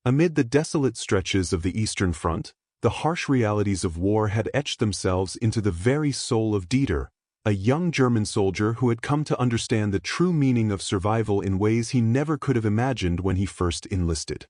Amid the desolate stretches of the Eastern Front, the harsh realities of war had etched themselves into the very soul of Dieter, a young German soldier who had come to understand the true meaning of survival in ways he never could have imagined when he first enlisted.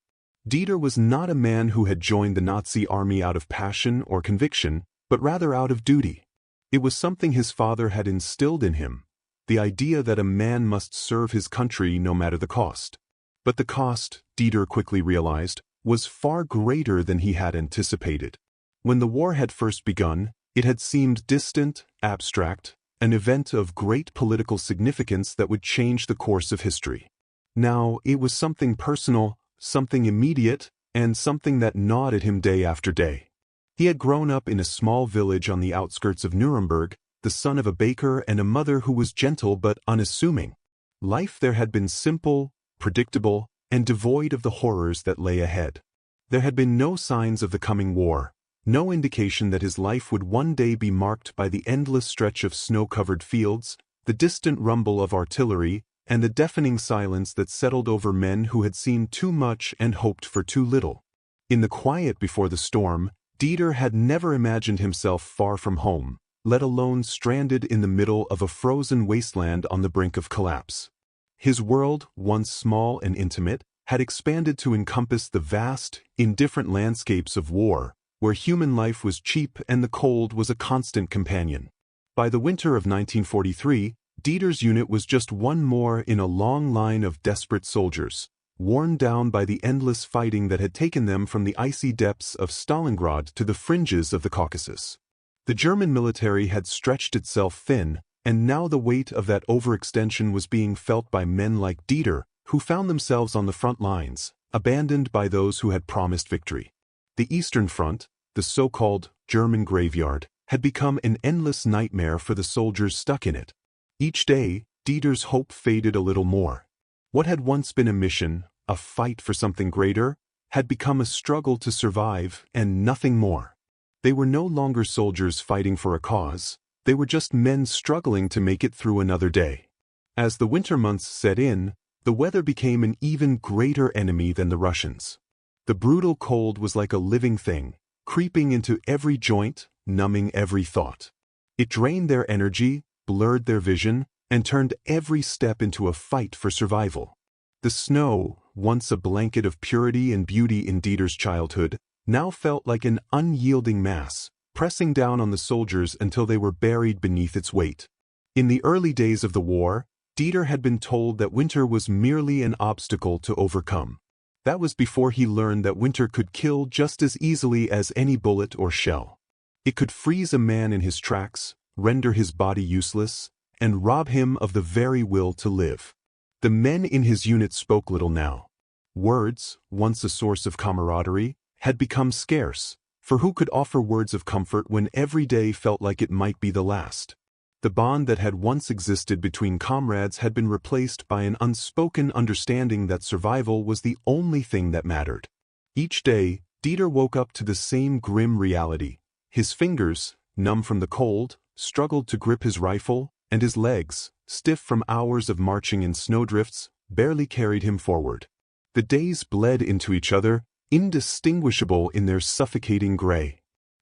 Dieter was not a man who had joined the Nazi army out of passion or conviction, but rather out of duty. It was something his father had instilled in him, the idea that a man must serve his country no matter the cost. But the cost, Dieter quickly realized, was far greater than he had anticipated. When the war had first begun, it had seemed distant, abstract, an event of great political significance that would change the course of history. Now it was something personal, something immediate, and something that gnawed at him day after day. He had grown up in a small village on the outskirts of Nuremberg, the son of a baker and a mother who was gentle but unassuming. Life there had been simple, predictable, and devoid of the horrors that lay ahead. There had been no signs of the coming war, no indication that his life would one day be marked by the endless stretch of snow-covered fields, the distant rumble of artillery, and the deafening silence that settled over men who had seen too much and hoped for too little. In the quiet before the storm, Dieter had never imagined himself far from home, let alone stranded in the middle of a frozen wasteland on the brink of collapse. His world, once small and intimate, had expanded to encompass the vast, indifferent landscapes of war, where human life was cheap and the cold was a constant companion. By the winter of 1943, Dieter's unit was just one more in a long line of desperate soldiers, worn down by the endless fighting that had taken them from the icy depths of Stalingrad to the fringes of the Caucasus. The German military had stretched itself thin, and now the weight of that overextension was being felt by men like Dieter, who found themselves on the front lines, abandoned by those who had promised victory. The Eastern Front, the so-called German graveyard, had become an endless nightmare for the soldiers stuck in it. Each day, Dieter's hope faded a little more. What had once been a mission, a fight for something greater, had become a struggle to survive and nothing more. They were no longer soldiers fighting for a cause, they were just men struggling to make it through another day. As the winter months set in, the weather became an even greater enemy than the Russians. The brutal cold was like a living thing, creeping into every joint, numbing every thought. It drained their energy, blurred their vision, and turned every step into a fight for survival. The snow, once a blanket of purity and beauty in Dieter's childhood, now felt like an unyielding mass, pressing down on the soldiers until they were buried beneath its weight. In the early days of the war, Dieter had been told that winter was merely an obstacle to overcome. That was before he learned that winter could kill just as easily as any bullet or shell. It could freeze a man in his tracks, render his body useless, and rob him of the very will to live. The men in his unit spoke little now. Words, once a source of camaraderie, had become scarce, for who could offer words of comfort when every day felt like it might be the last? The bond that had once existed between comrades had been replaced by an unspoken understanding that survival was the only thing that mattered. Each day, Dieter woke up to the same grim reality. His fingers, numb from the cold, struggled to grip his rifle, and his legs, stiff from hours of marching in snowdrifts, barely carried him forward. The days bled into each other, indistinguishable in their suffocating gray.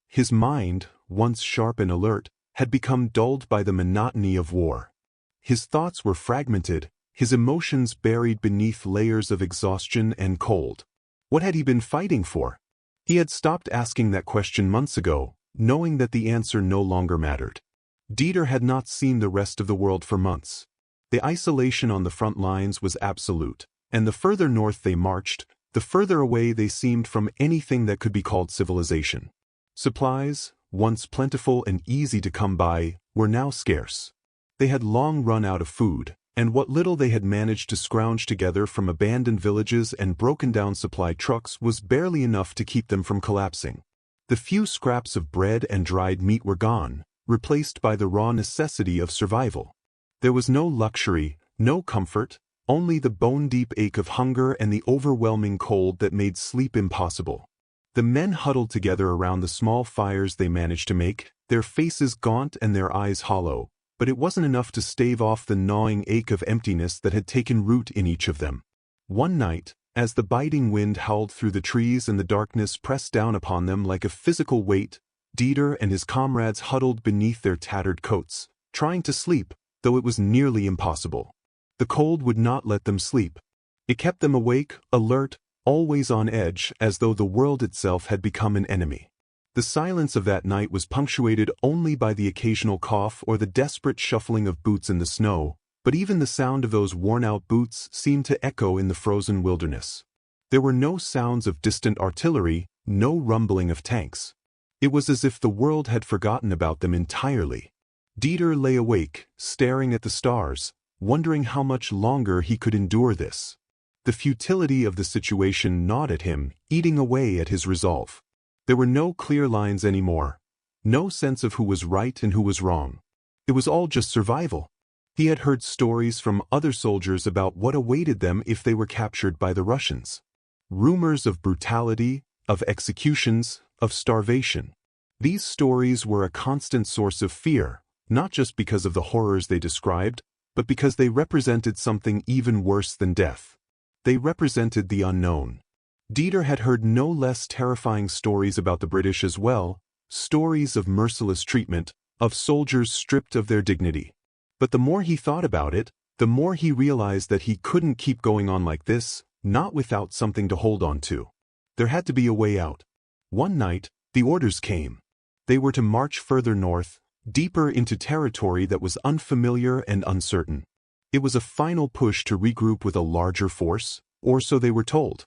His mind, once sharp and alert, had become dulled by the monotony of war. His thoughts were fragmented, his emotions buried beneath layers of exhaustion and cold. What had he been fighting for? He had stopped asking that question months ago, knowing that the answer no longer mattered. Dieter had not seen the rest of the world for months. The isolation on the front lines was absolute, and the further north they marched, the further away they seemed from anything that could be called civilization. Supplies, once plentiful and easy to come by, were now scarce. They had long run out of food, and what little they had managed to scrounge together from abandoned villages and broken-down supply trucks was barely enough to keep them from collapsing. The few scraps of bread and dried meat were gone, replaced by the raw necessity of survival. There was no luxury, no comfort, only the bone-deep ache of hunger and the overwhelming cold that made sleep impossible. The men huddled together around the small fires they managed to make, their faces gaunt and their eyes hollow, but it wasn't enough to stave off the gnawing ache of emptiness that had taken root in each of them. One night, As the biting wind howled through the trees and the darkness pressed down upon them like a physical weight, Dieter and his comrades huddled beneath their tattered coats, trying to sleep, though it was nearly impossible. The cold would not let them sleep. It kept them awake, alert, always on edge, as though the world itself had become an enemy. The silence of that night was punctuated only by the occasional cough or the desperate shuffling of boots in the snow, but even the sound of those worn-out boots seemed to echo in the frozen wilderness. There were no sounds of distant artillery, no rumbling of tanks. It was as if the world had forgotten about them entirely. Dieter lay awake, staring at the stars, wondering how much longer he could endure this. The futility of the situation gnawed at him, eating away at his resolve. There were no clear lines anymore, no sense of who was right and who was wrong. It was all just survival. He had heard stories from other soldiers about what awaited them if they were captured by the Russians. Rumors of brutality, of executions, of starvation. These stories were a constant source of fear, not just because of the horrors they described, but because they represented something even worse than death. They represented the unknown. Dieter had heard no less terrifying stories about the British as well, stories of merciless treatment, of soldiers stripped of their dignity. But the more he thought about it, the more he realized that he couldn't keep going on like this, not without something to hold on to. There had to be a way out. One night, the orders came. They were to march further north, deeper into territory that was unfamiliar and uncertain. It was a final push to regroup with a larger force, or so they were told.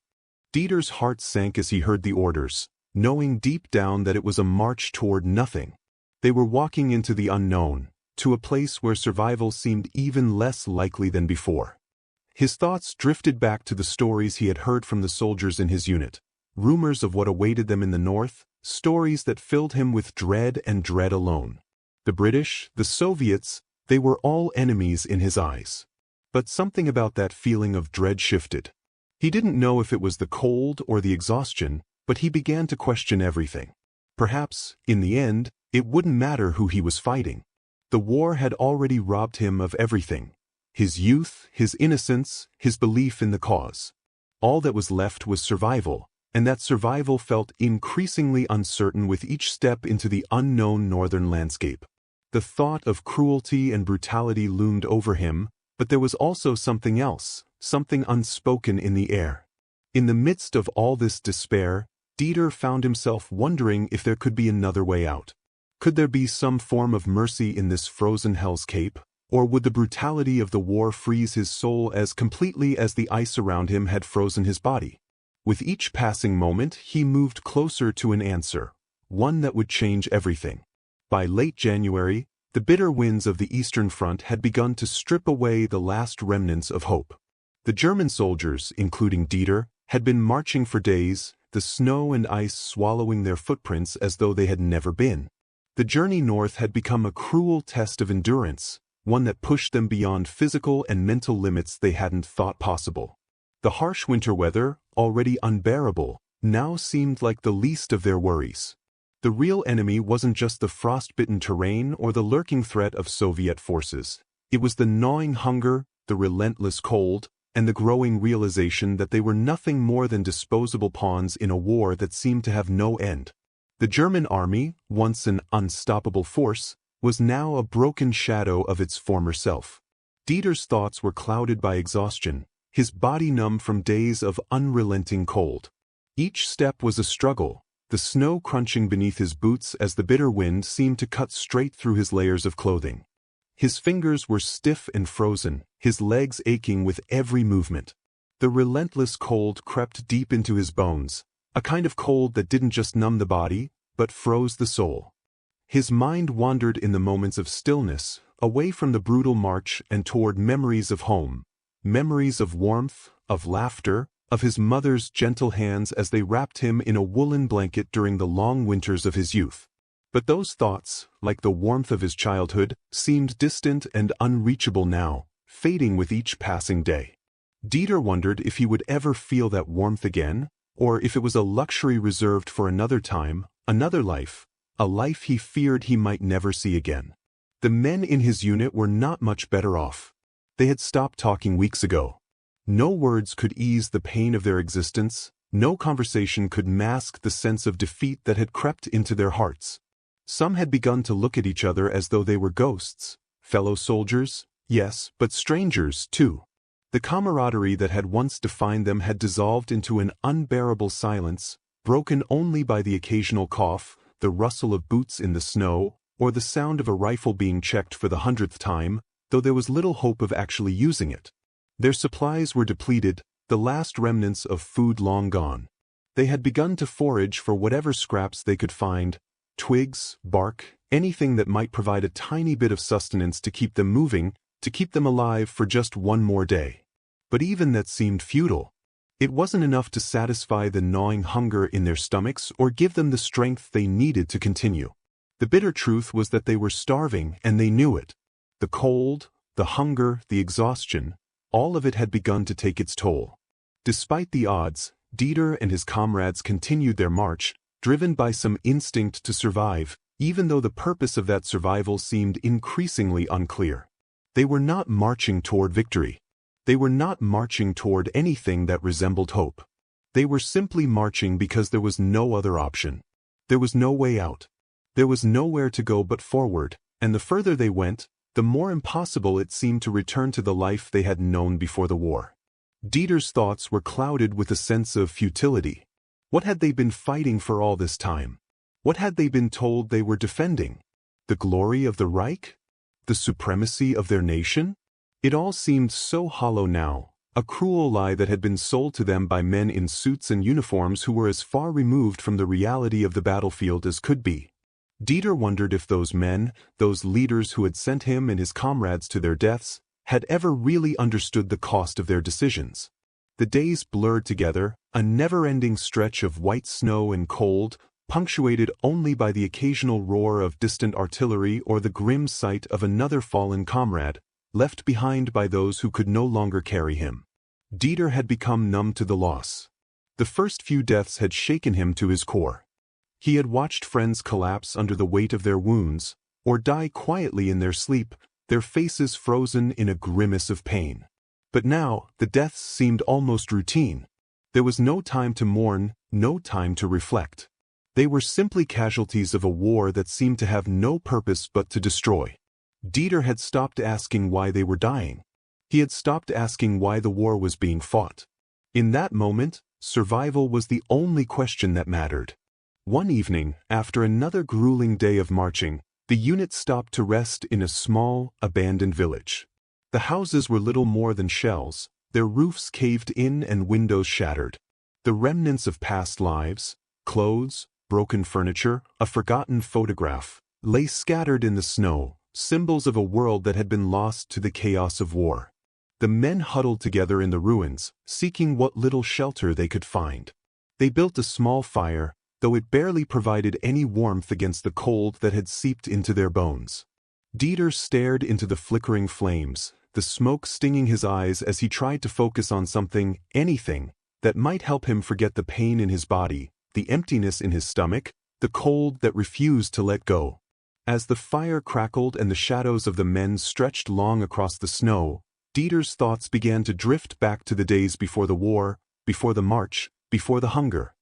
Dieter's heart sank as he heard the orders, knowing deep down that it was a march toward nothing. They were walking into the unknown, to a place where survival seemed even less likely than before. His thoughts drifted back to the stories he had heard from the soldiers in his unit, rumors of what awaited them in the north, stories that filled him with dread and dread alone. The British, the Soviets, they were all enemies in his eyes. But something about that feeling of dread shifted. He didn't know if it was the cold or the exhaustion, but he began to question everything. Perhaps, in the end, it wouldn't matter who he was fighting. The war had already robbed him of everything. His youth, his innocence, his belief in the cause. All that was left was survival, and that survival felt increasingly uncertain with each step into the unknown northern landscape. The thought of cruelty and brutality loomed over him, but there was also something else, something unspoken in the air. In the midst of all this despair, Dieter found himself wondering if there could be another way out. Could there be some form of mercy in this frozen hellscape, or would the brutality of the war freeze his soul as completely as the ice around him had frozen his body? With each passing moment, he moved closer to an answer, one that would change everything. By late January, the bitter winds of the Eastern Front had begun to strip away the last remnants of hope. The German soldiers, including Dieter, had been marching for days, the snow and ice swallowing their footprints as though they had never been. The journey north had become a cruel test of endurance, one that pushed them beyond physical and mental limits they hadn't thought possible. The harsh winter weather, already unbearable, now seemed like the least of their worries. The real enemy wasn't just the frost-bitten terrain or the lurking threat of Soviet forces. It was the gnawing hunger, the relentless cold, and the growing realization that they were nothing more than disposable pawns in a war that seemed to have no end. The German army, once an unstoppable force, was now a broken shadow of its former self. Dieter's thoughts were clouded by exhaustion, his body numb from days of unrelenting cold. Each step was a struggle, the snow crunching beneath his boots as the bitter wind seemed to cut straight through his layers of clothing. His fingers were stiff and frozen, his legs aching with every movement. The relentless cold crept deep into his bones, a kind of cold that didn't just numb the body, but froze the soul. His mind wandered in the moments of stillness, away from the brutal march and toward memories of home, memories of warmth, of laughter, of his mother's gentle hands as they wrapped him in a woolen blanket during the long winters of his youth. But those thoughts, like the warmth of his childhood, seemed distant and unreachable now, fading with each passing day. Dieter wondered if he would ever feel that warmth again, or if it was a luxury reserved for another time, another life, a life he feared he might never see again. The men in his unit were not much better off. They had stopped talking weeks ago. No words could ease the pain of their existence, no conversation could mask the sense of defeat that had crept into their hearts. Some had begun to look at each other as though they were ghosts, fellow soldiers, yes, but strangers, too. The camaraderie that had once defined them had dissolved into an unbearable silence, broken only by the occasional cough, the rustle of boots in the snow, or the sound of a rifle being checked for the 100th time, though there was little hope of actually using it. Their supplies were depleted, the last remnants of food long gone. They had begun to forage for whatever scraps they could find, twigs, bark, anything that might provide a tiny bit of sustenance to keep them moving, to keep them alive for just one more day. But even that seemed futile. It wasn't enough to satisfy the gnawing hunger in their stomachs or give them the strength they needed to continue. The bitter truth was that they were starving and they knew it. The cold, the hunger, the exhaustion, all of it had begun to take its toll. Despite the odds, Dieter and his comrades continued their march, driven by some instinct to survive, even though the purpose of that survival seemed increasingly unclear. They were not marching toward victory. They were not marching toward anything that resembled hope. They were simply marching because there was no other option. There was no way out. There was nowhere to go but forward, and the further they went, the more impossible it seemed to return to the life they had known before the war. Dieter's thoughts were clouded with a sense of futility. What had they been fighting for all this time? What had they been told they were defending? The glory of the Reich? The supremacy of their nation? It all seemed so hollow now, a cruel lie that had been sold to them by men in suits and uniforms who were as far removed from the reality of the battlefield as could be. Dieter wondered if those men, those leaders who had sent him and his comrades to their deaths, had ever really understood the cost of their decisions. The days blurred together, a never-ending stretch of white snow and cold, punctuated only by the occasional roar of distant artillery or the grim sight of another fallen comrade, left behind by those who could no longer carry him. Dieter had become numb to the loss. The first few deaths had shaken him to his core. He had watched friends collapse under the weight of their wounds, or die quietly in their sleep, their faces frozen in a grimace of pain. But now, the deaths seemed almost routine. There was no time to mourn, no time to reflect. They were simply casualties of a war that seemed to have no purpose but to destroy. Dieter had stopped asking why they were dying. He had stopped asking why the war was being fought. In that moment, survival was the only question that mattered. One evening, after another grueling day of marching, the unit stopped to rest in a small, abandoned village. The houses were little more than shells, their roofs caved in and windows shattered. The remnants of past lives, clothes, broken furniture, a forgotten photograph, lay scattered in the snow, symbols of a world that had been lost to the chaos of war. The men huddled together in the ruins, seeking what little shelter they could find. They built a small fire, though it barely provided any warmth against the cold that had seeped into their bones. Dieter stared into the flickering flames, the smoke stinging his eyes as he tried to focus on something, anything, that might help him forget the pain in his body, the emptiness in his stomach, the cold that refused to let go. As the fire crackled and the shadows of the men stretched long across the snow, Dieter's thoughts began to drift back to the days before the war, before the march, before the hunger.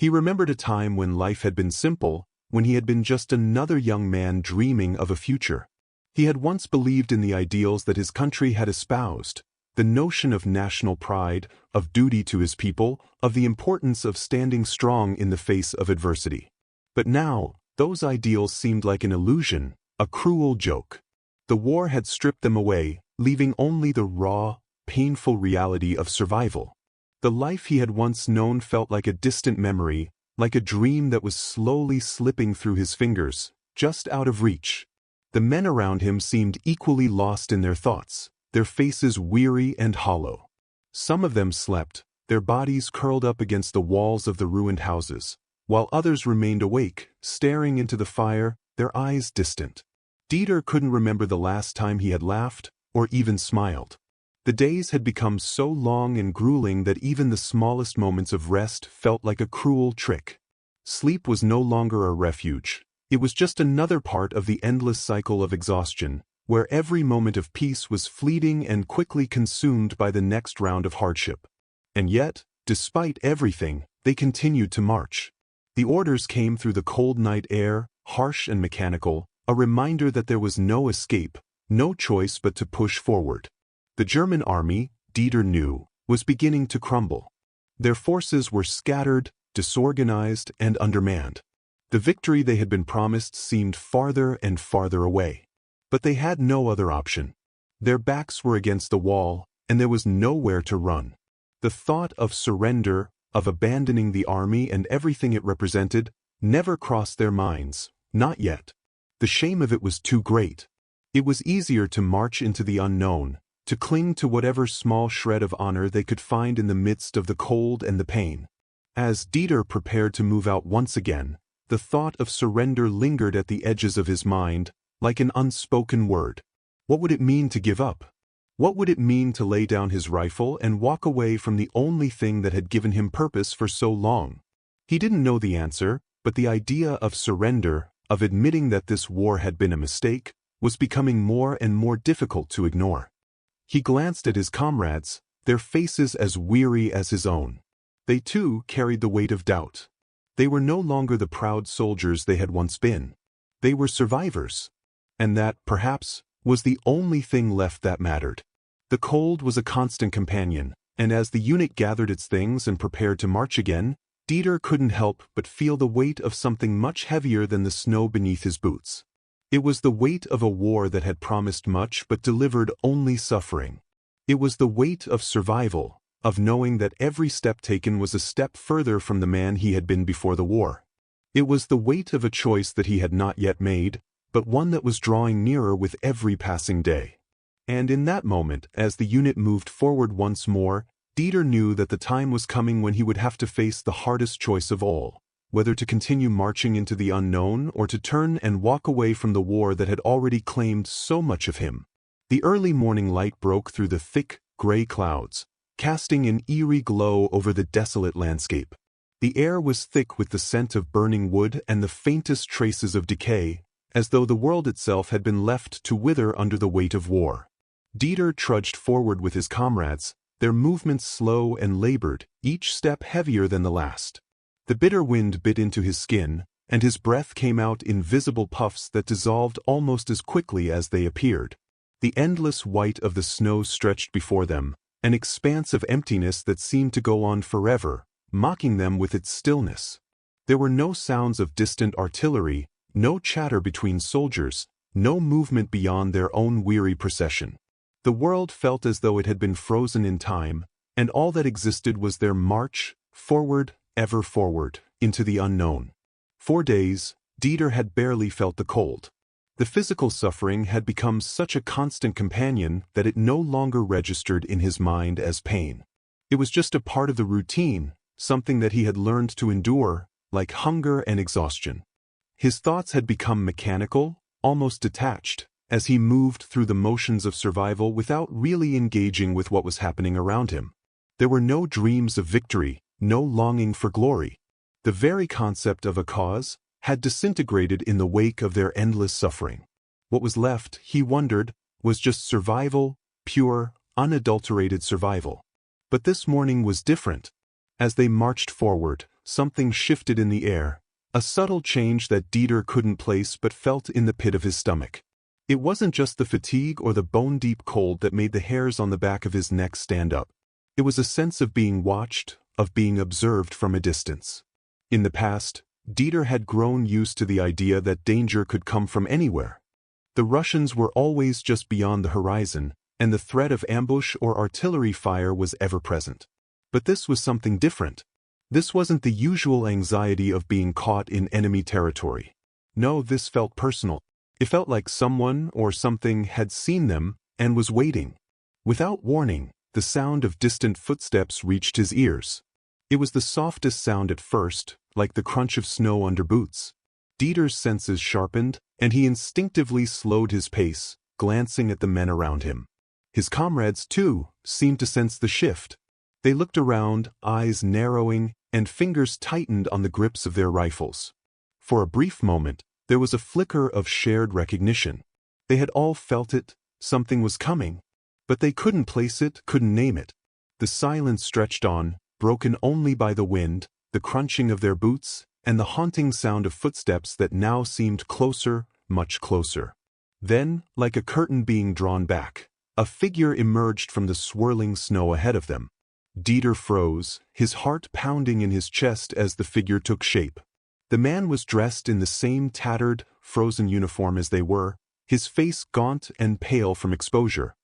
He remembered a time when life had been simple, when he had been just another young man dreaming of a future. He had once believed in the ideals that his country had espoused, the notion of national pride, of duty to his people, of the importance of standing strong in the face of adversity. But now, those ideals seemed like an illusion, a cruel joke. The war had stripped them away, leaving only the raw, painful reality of survival. The life he had once known felt like a distant memory, like a dream that was slowly slipping through his fingers, just out of reach. The men around him seemed equally lost in their thoughts, their faces weary and hollow. Some of them slept, their bodies curled up against the walls of the ruined houses, while others remained awake, staring into the fire, their eyes distant. Dieter couldn't remember the last time he had laughed, or even smiled. The days had become so long and grueling that even the smallest moments of rest felt like a cruel trick. Sleep was no longer a refuge. It was just another part of the endless cycle of exhaustion, where every moment of peace was fleeting and quickly consumed by the next round of hardship. And yet, despite everything, they continued to march. The orders came through the cold night air, harsh and mechanical, a reminder that there was no escape, no choice but to push forward. The German army, Dieter knew, was beginning to crumble. Their forces were scattered, disorganized, and undermanned. The victory they had been promised seemed farther and farther away. But they had no other option. Their backs were against the wall, and there was nowhere to run. The thought of surrender, of abandoning the army and everything it represented, never crossed their minds, not yet. The shame of it was too great. It was easier to march into the unknown, to cling to whatever small shred of honor they could find in the midst of the cold and the pain. As Dieter prepared to move out once again, the thought of surrender lingered at the edges of his mind, like an unspoken word. What would it mean to give up? What would it mean to lay down his rifle and walk away from the only thing that had given him purpose for so long? He didn't know the answer, but the idea of surrender, of admitting that this war had been a mistake, was becoming more and more difficult to ignore. He glanced at his comrades, their faces as weary as his own. They too carried the weight of doubt. They were no longer the proud soldiers they had once been. They were survivors. And that, perhaps, was the only thing left that mattered. The cold was a constant companion, and as the unit gathered its things and prepared to march again, Dieter couldn't help but feel the weight of something much heavier than the snow beneath his boots. It was the weight of a war that had promised much but delivered only suffering. It was the weight of survival, of knowing that every step taken was a step further from the man he had been before the war. It was the weight of a choice that he had not yet made, but one that was drawing nearer with every passing day. And in that moment, as the unit moved forward once more, Dieter knew that the time was coming when he would have to face the hardest choice of all, whether to continue marching into the unknown or to turn and walk away from the war that had already claimed so much of him. The early morning light broke through the thick, gray clouds, casting an eerie glow over the desolate landscape. The air was thick with the scent of burning wood and the faintest traces of decay, as though the world itself had been left to wither under the weight of war. Dieter trudged forward with his comrades, their movements slow and labored, each step heavier than the last. The bitter wind bit into his skin, and his breath came out in visible puffs that dissolved almost as quickly as they appeared. The endless white of the snow stretched before them, an expanse of emptiness that seemed to go on forever, mocking them with its stillness. There were no sounds of distant artillery, no chatter between soldiers, no movement beyond their own weary procession. The world felt as though it had been frozen in time, and all that existed was their march, forward, ever forward, into the unknown. For days, Dieter had barely felt the cold. The physical suffering had become such a constant companion that it no longer registered in his mind as pain. It was just a part of the routine, something that he had learned to endure, like hunger and exhaustion. His thoughts had become mechanical, almost detached, as he moved through the motions of survival without really engaging with what was happening around him. There were no dreams of victory, no longing for glory. The very concept of a cause had disintegrated in the wake of their endless suffering. What was left, he wondered, was just survival, pure, unadulterated survival. But this morning was different. As they marched forward, something shifted in the air, a subtle change that Dieter couldn't place but felt in the pit of his stomach. It wasn't just the fatigue or the bone-deep cold that made the hairs on the back of his neck stand up. It was a sense of being watched, of being observed from a distance. In the past, Dieter had grown used to the idea that danger could come from anywhere. The Russians were always just beyond the horizon, and the threat of ambush or artillery fire was ever present. But this was something different. This wasn't the usual anxiety of being caught in enemy territory. No, this felt personal. It felt like someone or something had seen them and was waiting. Without warning, the sound of distant footsteps reached his ears. It was the softest sound at first, like the crunch of snow under boots. Dieter's senses sharpened, and he instinctively slowed his pace, glancing at the men around him. His comrades, too, seemed to sense the shift. They looked around, eyes narrowing, and fingers tightened on the grips of their rifles. For a brief moment, there was a flicker of shared recognition. They had all felt it, something was coming. But they couldn't place it, couldn't name it. The silence stretched on, broken only by the wind, the crunching of their boots, and the haunting sound of footsteps that now seemed closer, much closer. Then, like a curtain being drawn back, a figure emerged from the swirling snow ahead of them. Dieter froze, his heart pounding in his chest as the figure took shape. The man was dressed in the same tattered, frozen uniform as they were, his face gaunt and pale from exposure.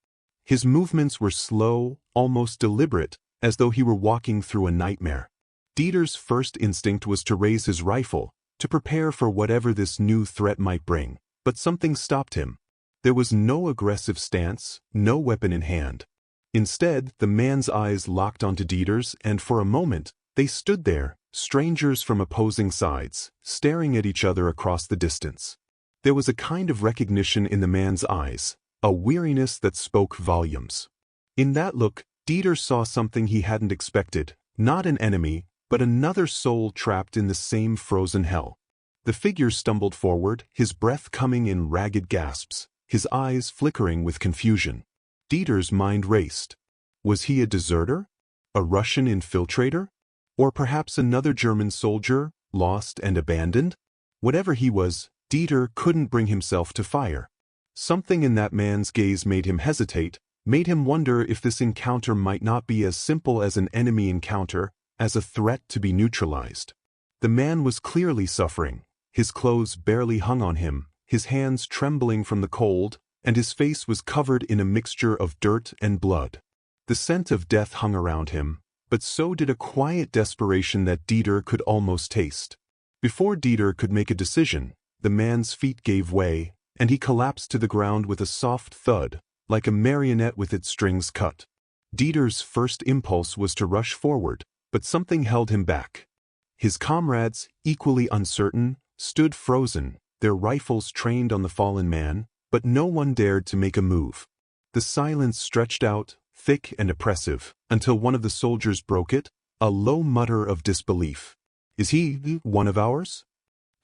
His movements were slow, almost deliberate, as though he were walking through a nightmare. Dieter's first instinct was to raise his rifle, to prepare for whatever this new threat might bring, but something stopped him. There was no aggressive stance, no weapon in hand. Instead, the man's eyes locked onto Dieter's, and for a moment, they stood there, strangers from opposing sides, staring at each other across the distance. There was a kind of recognition in the man's eyes, a weariness that spoke volumes. In that look, Dieter saw something he hadn't expected, not an enemy, but another soul trapped in the same frozen hell. The figure stumbled forward, his breath coming in ragged gasps, his eyes flickering with confusion. Dieter's mind raced. Was he a deserter? A Russian infiltrator? Or perhaps another German soldier, lost and abandoned? Whatever he was, Dieter couldn't bring himself to fire. Something in that man's gaze made him hesitate, made him wonder if this encounter might not be as simple as an enemy encounter, as a threat to be neutralized. The man was clearly suffering. His clothes barely hung on him, his hands trembling from the cold, and his face was covered in a mixture of dirt and blood. The scent of death hung around him, but so did a quiet desperation that Dieter could almost taste. Before Dieter could make a decision, the man's feet gave way, and he collapsed to the ground with a soft thud, like a marionette with its strings cut. Dieter's first impulse was to rush forward, but something held him back. His comrades, equally uncertain, stood frozen, their rifles trained on the fallen man, but no one dared to make a move. The silence stretched out, thick and oppressive, until one of the soldiers broke it, a low mutter of disbelief. "Is he one of ours?"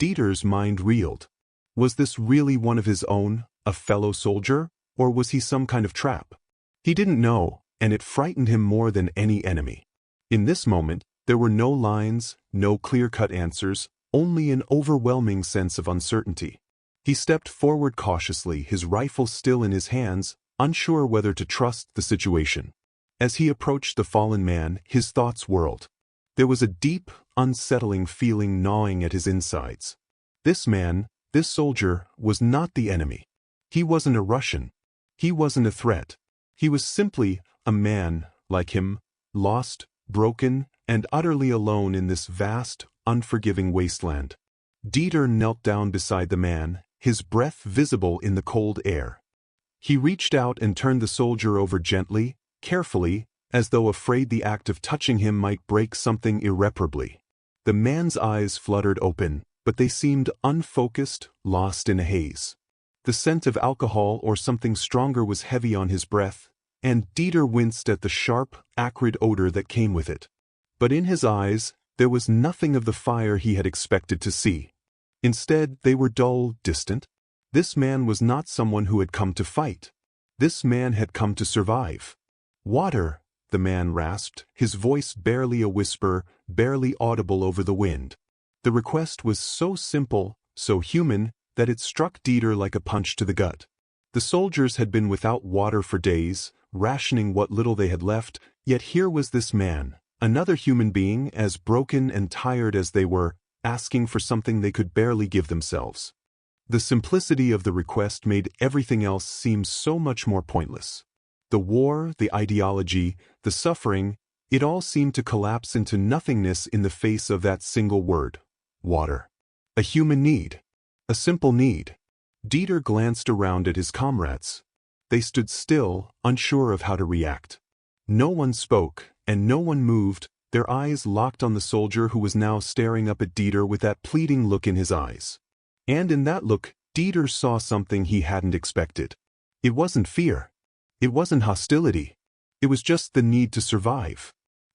Dieter's mind reeled. Was this really one of his own, a fellow soldier, or was he some kind of trap? He didn't know, and it frightened him more than any enemy. In this moment, there were no lines, no clear-cut answers, only an overwhelming sense of uncertainty. He stepped forward cautiously, his rifle still in his hands, unsure whether to trust the situation. As he approached the fallen man, his thoughts whirled. There was a deep, unsettling feeling gnawing at his insides. This man, this soldier, was not the enemy. He wasn't a Russian. He wasn't a threat. He was simply a man, like him, lost, broken, and utterly alone in this vast, unforgiving wasteland. Dieter knelt down beside the man, his breath visible in the cold air. He reached out and turned the soldier over gently, carefully, as though afraid the act of touching him might break something irreparably. The man's eyes fluttered open, but they seemed unfocused, lost in a haze. The scent of alcohol or something stronger was heavy on his breath, and Dieter winced at the sharp, acrid odor that came with it. But in his eyes, there was nothing of the fire he had expected to see. Instead, they were dull, distant. This man was not someone who had come to fight. This man had come to survive. "Water," the man rasped, his voice barely a whisper, barely audible over the wind. The request was so simple, so human, that it struck Dieter like a punch to the gut. The soldiers had been without water for days, rationing what little they had left, yet here was this man, another human being as broken and tired as they were, asking for something they could barely give themselves. The simplicity of the request made everything else seem so much more pointless. The war, the ideology, the suffering, it all seemed to collapse into nothingness in the face of that single word: water. A human need. A simple need. Dieter glanced around at his comrades. They stood still, unsure of how to react. No one spoke, and no one moved, their eyes locked on the soldier who was now staring up at Dieter with that pleading look in his eyes. And in that look, Dieter saw something he hadn't expected. It wasn't fear. It wasn't hostility. It was just the need to survive.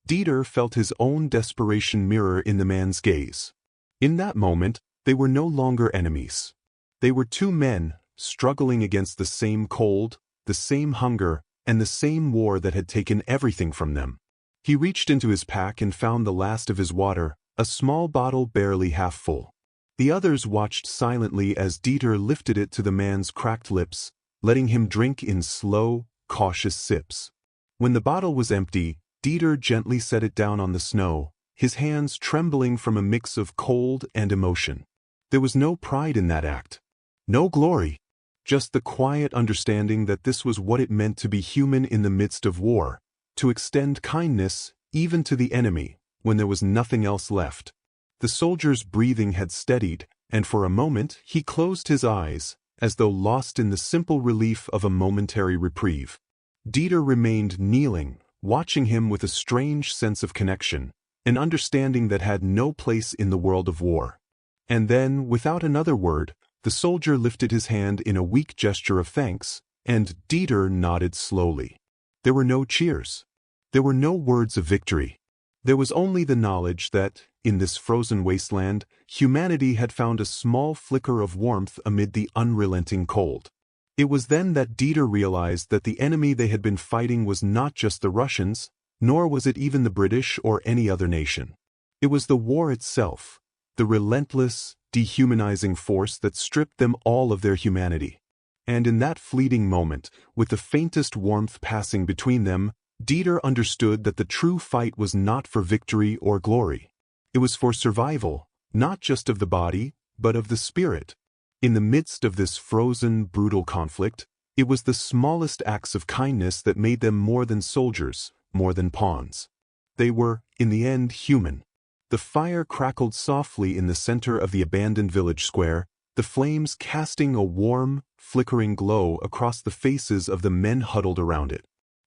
Dieter felt his own desperation mirror in the man's gaze. In that moment, they were no longer enemies. They were two men, struggling against the same cold, the same hunger, and the same war that had taken everything from them. He reached into his pack and found the last of his water, a small bottle barely half full. The others watched silently as Dieter lifted it to the man's cracked lips, letting him drink in slow, cautious sips. When the bottle was empty, Dieter gently set it down on the snow, his hands trembling from a mix of cold and emotion. There was no pride in that act. No glory. Just the quiet understanding that this was what it meant to be human in the midst of war, to extend kindness even to the enemy when there was nothing else left. The soldier's breathing had steadied, and for a moment he closed his eyes, as though lost in the simple relief of a momentary reprieve. Dieter remained kneeling, watching him with a strange sense of connection, an understanding that had no place in the world of war. And then, without another word, the soldier lifted his hand in a weak gesture of thanks, and Dieter nodded slowly. There were no cheers. There were no words of victory. There was only the knowledge that, in this frozen wasteland, humanity had found a small flicker of warmth amid the unrelenting cold. It was then that Dieter realized that the enemy they had been fighting was not just the Russians, nor was it even the British or any other nation. It was the war itself, the relentless, dehumanizing force that stripped them all of their humanity. And in that fleeting moment, with the faintest warmth passing between them, Dieter understood that the true fight was not for victory or glory. It was for survival, not just of the body, but of the spirit. In the midst of this frozen, brutal conflict, it was the smallest acts of kindness that made them more than soldiers, more than pawns. They were, in the end, human. The fire crackled softly in the center of the abandoned village square, the flames casting a warm, flickering glow across the faces of the men huddled around it.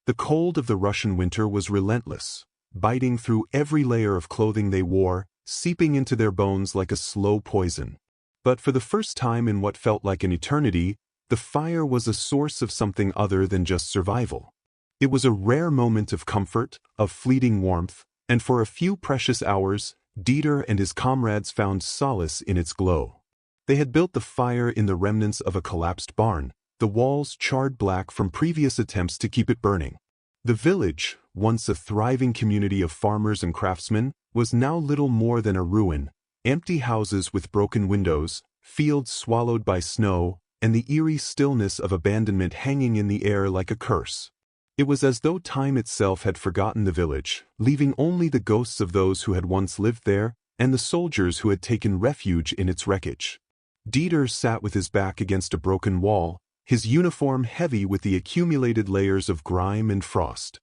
The cold of the Russian winter was relentless, biting through every layer of clothing they wore, seeping into their bones like a slow poison. But for the first time in what felt like an eternity, the fire was a source of something other than just survival. It was a rare moment of comfort, of fleeting warmth, and for a few precious hours, Dieter and his comrades found solace in its glow. They had built the fire in the remnants of a collapsed barn, the walls charred black from previous attempts to keep it burning. The village, once a thriving community of farmers and craftsmen, was now little more than a ruin, empty houses with broken windows, fields swallowed by snow, and the eerie stillness of abandonment hanging in the air like a curse. It was as though time itself had forgotten the village, leaving only the ghosts of those who had once lived there, and the soldiers who had taken refuge in its wreckage. Dieter sat with his back against a broken wall, his uniform heavy with the accumulated layers of grime and frost.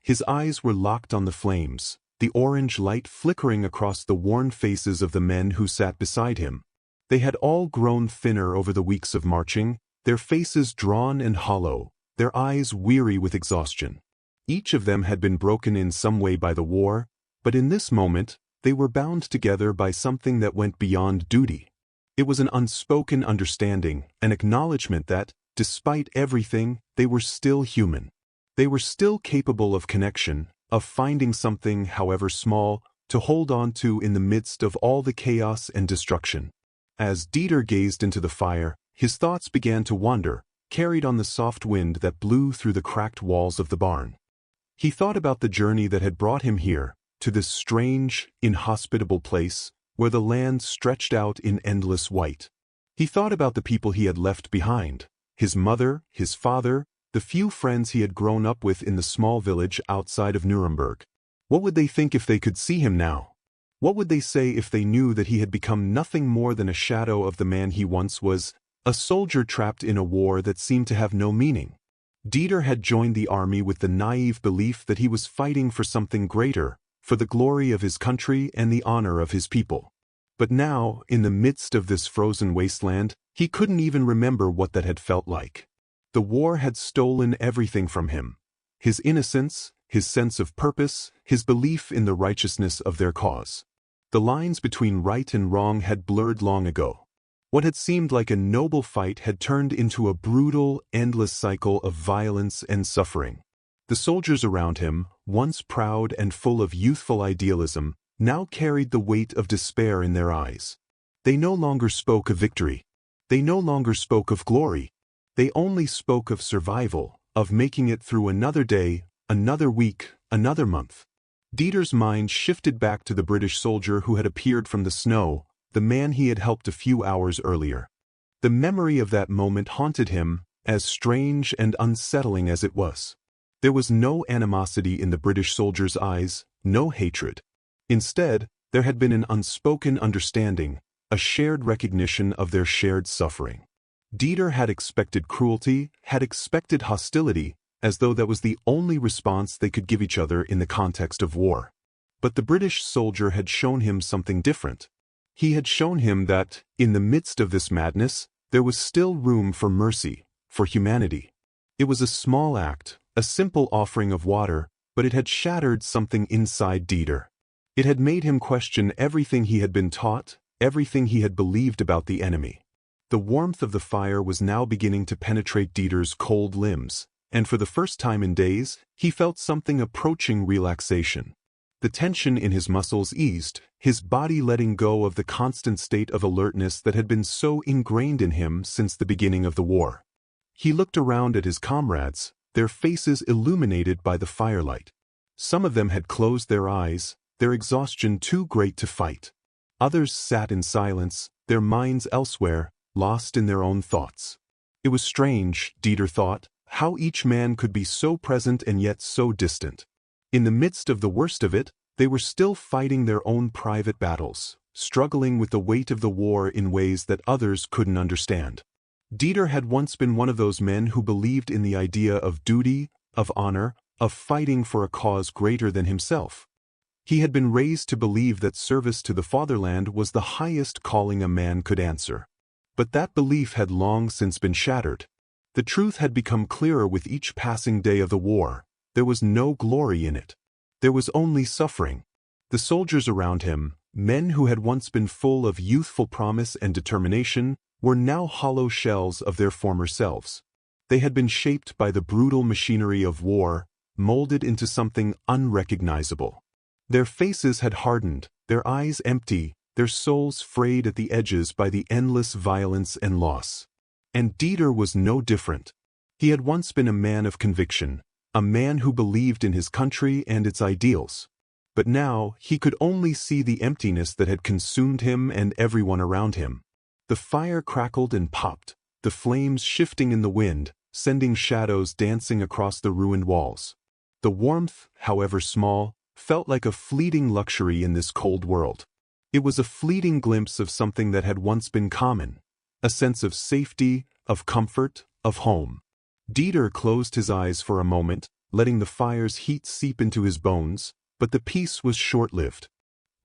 His eyes were locked on the flames, the orange light flickering across the worn faces of the men who sat beside him. They had all grown thinner over the weeks of marching, their faces drawn and hollow, their eyes weary with exhaustion. Each of them had been broken in some way by the war, but in this moment, they were bound together by something that went beyond duty. It was an unspoken understanding, an acknowledgement that, despite everything, they were still human. They were still capable of connection, of finding something, however small, to hold on to in the midst of all the chaos and destruction. As Dieter gazed into the fire, his thoughts began to wander, carried on the soft wind that blew through the cracked walls of the barn. He thought about the journey that had brought him here, to this strange, inhospitable place, where the land stretched out in endless white. He thought about the people he had left behind, his mother, his father, the few friends he had grown up with in the small village outside of Nuremberg. What would they think if they could see him now? What would they say if they knew that he had become nothing more than a shadow of the man he once was, a soldier trapped in a war that seemed to have no meaning? Dieter had joined the army with the naive belief that he was fighting for something greater, for the glory of his country and the honor of his people. But now, in the midst of this frozen wasteland, he couldn't even remember what that had felt like. The war had stolen everything from him: his innocence, his sense of purpose, his belief in the righteousness of their cause. The lines between right and wrong had blurred long ago. What had seemed like a noble fight had turned into a brutal, endless cycle of violence and suffering. The soldiers around him, once proud and full of youthful idealism, now carried the weight of despair in their eyes. They no longer spoke of victory. They no longer spoke of glory. They only spoke of survival, of making it through another day, another week, another month. Dieter's mind shifted back to the British soldier who had appeared from the snow, the man he had helped a few hours earlier. The memory of that moment haunted him, as strange and unsettling as it was. There was no animosity in the British soldier's eyes, no hatred. Instead, there had been an unspoken understanding, a shared recognition of their shared suffering. Dieter had expected cruelty, had expected hostility, as though that was the only response they could give each other in the context of war. But the British soldier had shown him something different. He had shown him that, in the midst of this madness, there was still room for mercy, for humanity. It was a small act, a simple offering of water, but it had shattered something inside Dieter. It had made him question everything he had been taught, everything he had believed about the enemy. The warmth of the fire was now beginning to penetrate Dieter's cold limbs, and for the first time in days, he felt something approaching relaxation. The tension in his muscles eased, his body letting go of the constant state of alertness that had been so ingrained in him since the beginning of the war. He looked around at his comrades, their faces illuminated by the firelight. Some of them had closed their eyes, their exhaustion too great to fight. Others sat in silence, their minds elsewhere, lost in their own thoughts. It was strange, Dieter thought, how each man could be so present and yet so distant. In the midst of the worst of it, they were still fighting their own private battles, struggling with the weight of the war in ways that others couldn't understand. Dieter had once been one of those men who believed in the idea of duty, of honor, of fighting for a cause greater than himself. He had been raised to believe that service to the fatherland was the highest calling a man could answer. But that belief had long since been shattered. The truth had become clearer with each passing day of the war. There was no glory in it. There was only suffering. The soldiers around him, men who had once been full of youthful promise and determination, were now hollow shells of their former selves. They had been shaped by the brutal machinery of war, molded into something unrecognizable. Their faces had hardened, their eyes empty, their souls frayed at the edges by the endless violence and loss. And Dieter was no different. He had once been a man of conviction, a man who believed in his country and its ideals. But now he could only see the emptiness that had consumed him and everyone around him. The fire crackled and popped, the flames shifting in the wind, sending shadows dancing across the ruined walls. The warmth, however small, felt like a fleeting luxury in this cold world. It was a fleeting glimpse of something that had once been common, a sense of safety, of comfort, of home. Dieter closed his eyes for a moment, letting the fire's heat seep into his bones, but the peace was short-lived.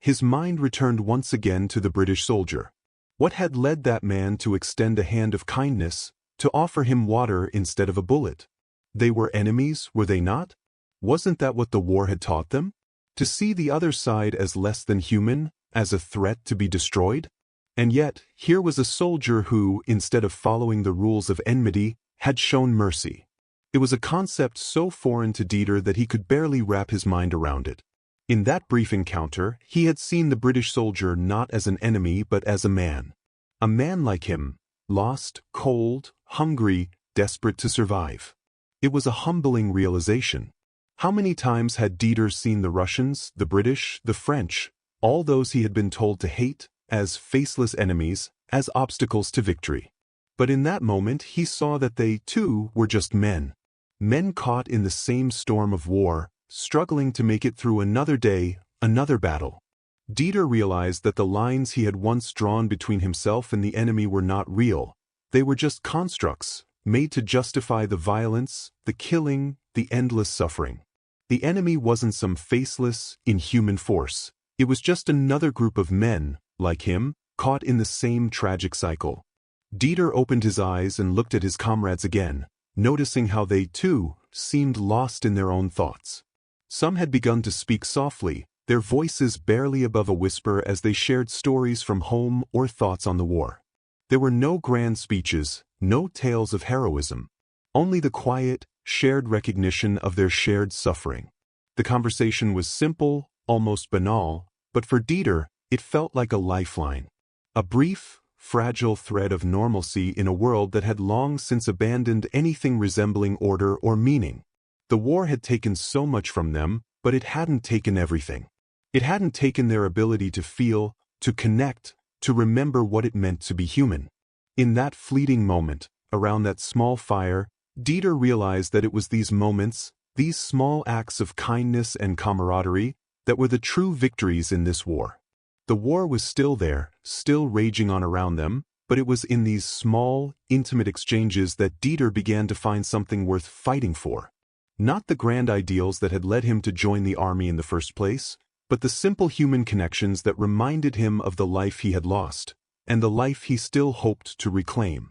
His mind returned once again to the British soldier. What had led that man to extend a hand of kindness, to offer him water instead of a bullet? They were enemies, were they not? Wasn't that what the war had taught them? To see the other side as less than human, as a threat to be destroyed? And yet, here was a soldier who, instead of following the rules of enmity, had shown mercy. It was a concept so foreign to Dieter that he could barely wrap his mind around it. In that brief encounter, he had seen the British soldier not as an enemy but as a man. A man like him, lost, cold, hungry, desperate to survive. It was a humbling realization. How many times had Dieter seen the Russians, the British, the French, all those he had been told to hate, as faceless enemies, as obstacles to victory? But in that moment he saw that they, too, were just men. Men caught in the same storm of war, struggling to make it through another day, another battle. Dieter realized that the lines he had once drawn between himself and the enemy were not real. They were just constructs, made to justify the violence, the killing, the endless suffering. The enemy wasn't some faceless, inhuman force. It was just another group of men, like him, caught in the same tragic cycle. Dieter opened his eyes and looked at his comrades again, noticing how they, too, seemed lost in their own thoughts. Some had begun to speak softly, their voices barely above a whisper as they shared stories from home or thoughts on the war. There were no grand speeches, no tales of heroism. Only the quiet, shared recognition of their shared suffering. The conversation was simple, almost banal, but for Dieter, it felt like a lifeline. A brief, fragile thread of normalcy in a world that had long since abandoned anything resembling order or meaning. The war had taken so much from them, but it hadn't taken everything. It hadn't taken their ability to feel, to connect, to remember what it meant to be human. In that fleeting moment, around that small fire, Dieter realized that it was these moments, these small acts of kindness and camaraderie, that were the true victories in this war. The war was still there, still raging on around them, but it was in these small, intimate exchanges that Dieter began to find something worth fighting for. Not the grand ideals that had led him to join the army in the first place, but the simple human connections that reminded him of the life he had lost, and the life he still hoped to reclaim.